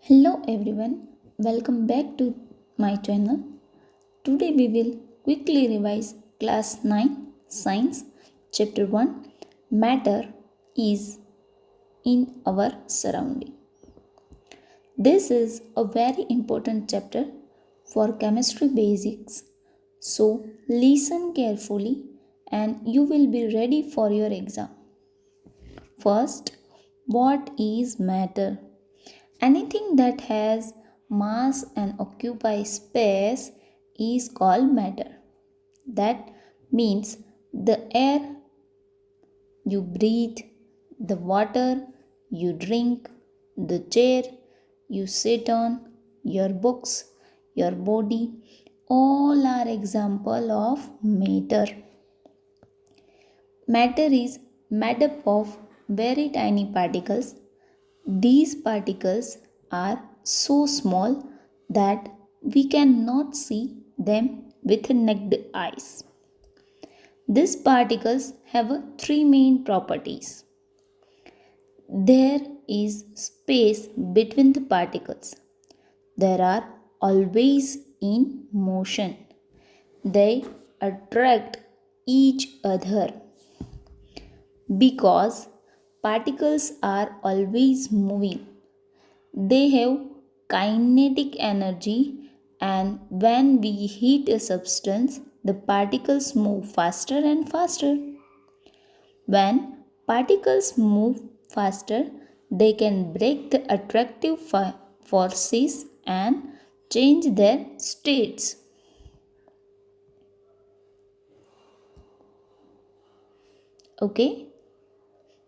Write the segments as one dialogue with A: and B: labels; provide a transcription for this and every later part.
A: Hello everyone, welcome back to my channel. Today we will quickly revise class 9 science chapter 1 matter is in our surrounding. This is a very important chapter for chemistry basics. So listen carefully and you will be ready for your exam. First, what is matter? Anything that has mass and occupies space is called matter. That means the air you breathe, the water you drink, the chair you sit on, your books, your body, all are example of matter. Matter is made up of very tiny particles. These particles are so small that we cannot see them with naked eyes. These particles have three main properties. There is space between the particles. They are always in motion. They attract each other because particles are always moving. They have kinetic energy, and when we heat a substance, the particles move faster and faster. When particles move faster, they can break the attractive forces and change their states. Okay?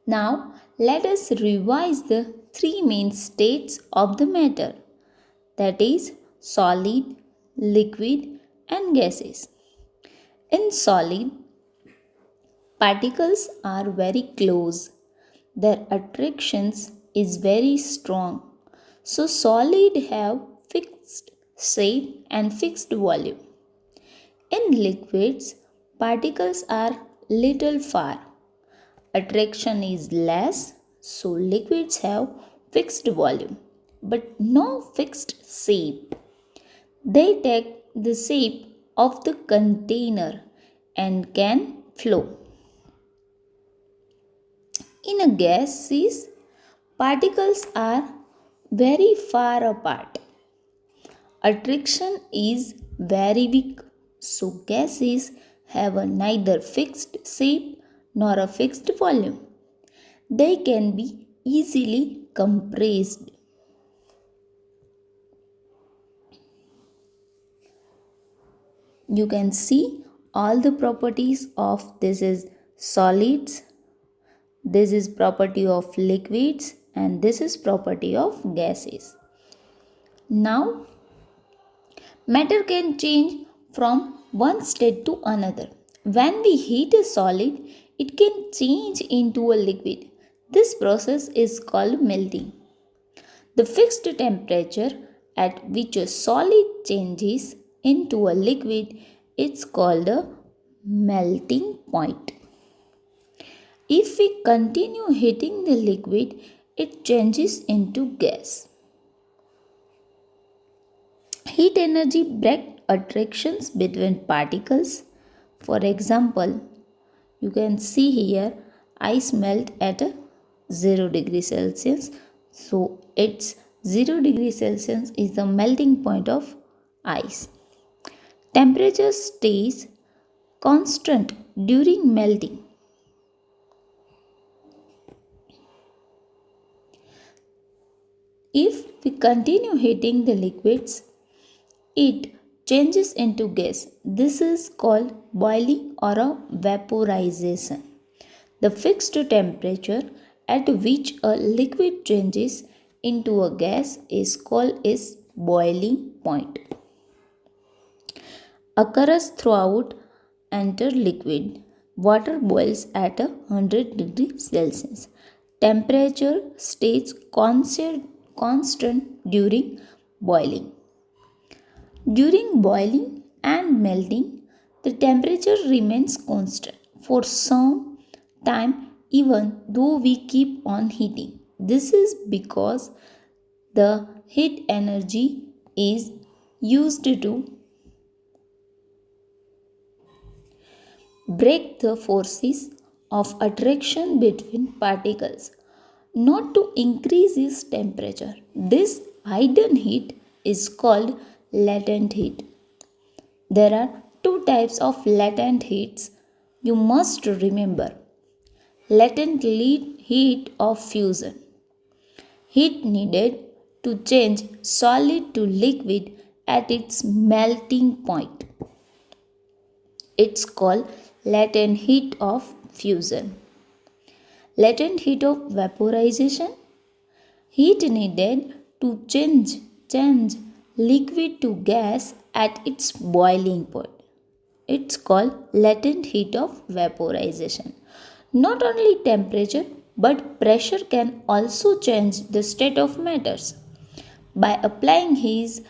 A: Now, let us revise the three main states of the matter, that is, solid, liquid, and gases. In solid, particles are very close. Their attractions is very strong. So solid have fixed shape and fixed volume. In liquids, particles are little far. Attraction is less, so liquids have fixed volume but no fixed shape. They take the shape of the container and can flow. In a gases, particles are very far apart. Attraction is very weak, so gases have a neither fixed shape nor a fixed volume. They can be easily compressed. You can see all the properties of this is solids, this is property of liquids, and this is property of gases. Now matter can change from one state to another. When we heat a solid, it can change into a liquid. This process is called melting. The fixed temperature at which a solid changes into a liquid is called a melting point. If we continue heating the liquid, it changes into gas. Heat energy breaks attractions between particles. For example, you can see here ice melt at 0 degree Celsius. So its 0 degree Celsius is the melting point of ice. Temperature stays constant during melting. If we continue heating the liquids, it changes into gas. This is called boiling or a vaporization. The fixed temperature at which a liquid changes into a gas is called its boiling point. Occurs throughout enter liquid. Water boils at 100 degrees Celsius. Temperature stays constant during boiling. During boiling and melting, the temperature remains constant for some time even though we keep on heating. This is because The heat energy is used to break the forces of attraction between particles, not to increase its temperature. This hidden heat is called latent heat. There are two types of latent heats you must remember. Latent heat of fusion. Heat needed to change solid to liquid at its melting point. It's called latent heat of fusion. Latent heat of vaporization. Heat needed to change liquid to gas at its boiling point. It's called latent heat of vaporization. Not only temperature but pressure can also change the state of matters. By applying his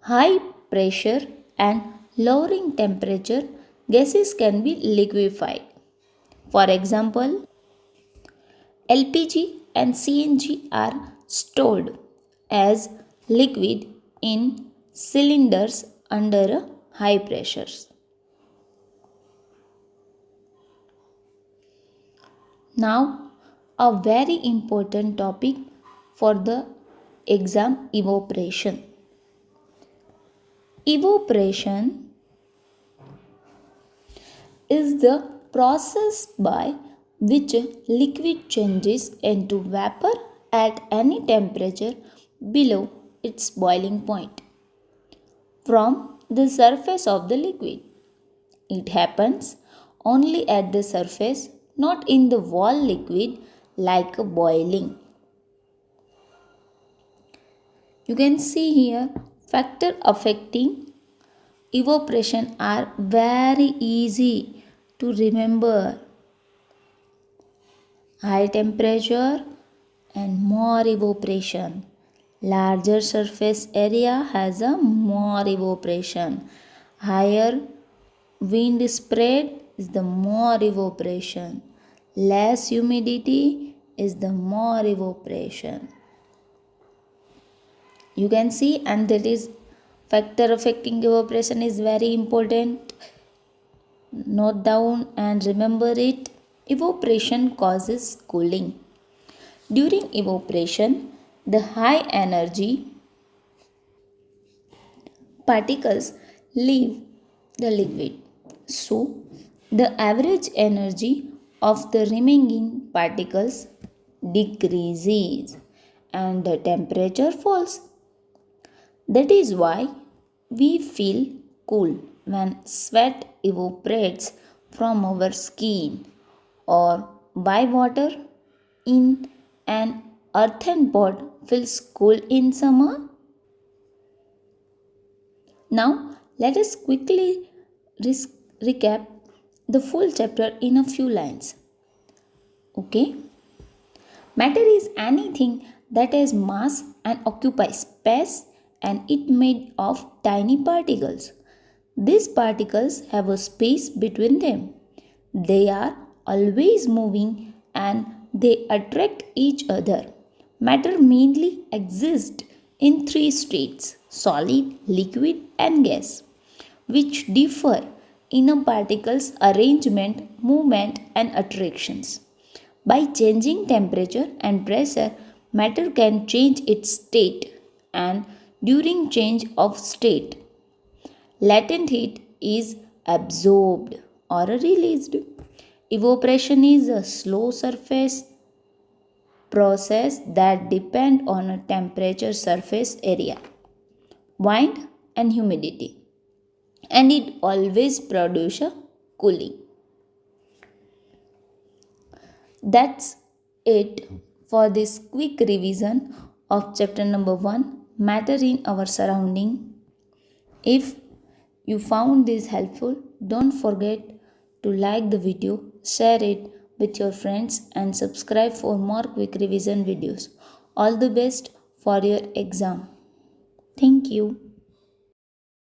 A: high pressure and lowering temperature, gases can be liquefied. For example, LPG and CNG are stored as liquid in cylinders under high pressures. Now, a very important topic for the exam: evaporation. Evaporation is the process by which liquid changes into vapor at any temperature below its boiling point from the surface of the liquid. It happens only at the surface, not in the wall liquid like boiling. You can see here factors affecting evaporation are very easy to remember. High temperature and more evaporation. Larger surface area has a more evaporation. Higher wind spread is the more evaporation. Less humidity is the more evaporation. You can see, and that is factor affecting evaporation is very important. Note down and remember it. Evaporation causes cooling. During evaporation, the high energy particles leave the liquid. So, the average energy of the remaining particles decreases and the temperature falls. That is why we feel cool when sweat evaporates from our skin, or why water in an earthen pot feels cool in summer. Now, let us quickly recap the full chapter in a few lines. Okay? Matter is anything that has mass and occupies space, and it made of tiny particles. These particles have a space between them. They are always moving and they attract each other. Matter mainly exists in three states: solid, liquid, and gas, which differ in a particle's arrangement, movement, and attractions. By changing temperature and pressure, matter can change its state, and during change of state, latent heat is absorbed or released. Evaporation is a slow surface process that depends on a temperature, surface area, wind, and humidity, and it always produces cooling. That's it for this quick revision of chapter number 1, matter in our surrounding. If you found this helpful, don't forget to like the video, share it with your friends, and subscribe for more quick revision videos. All the best for your exam. Thank you.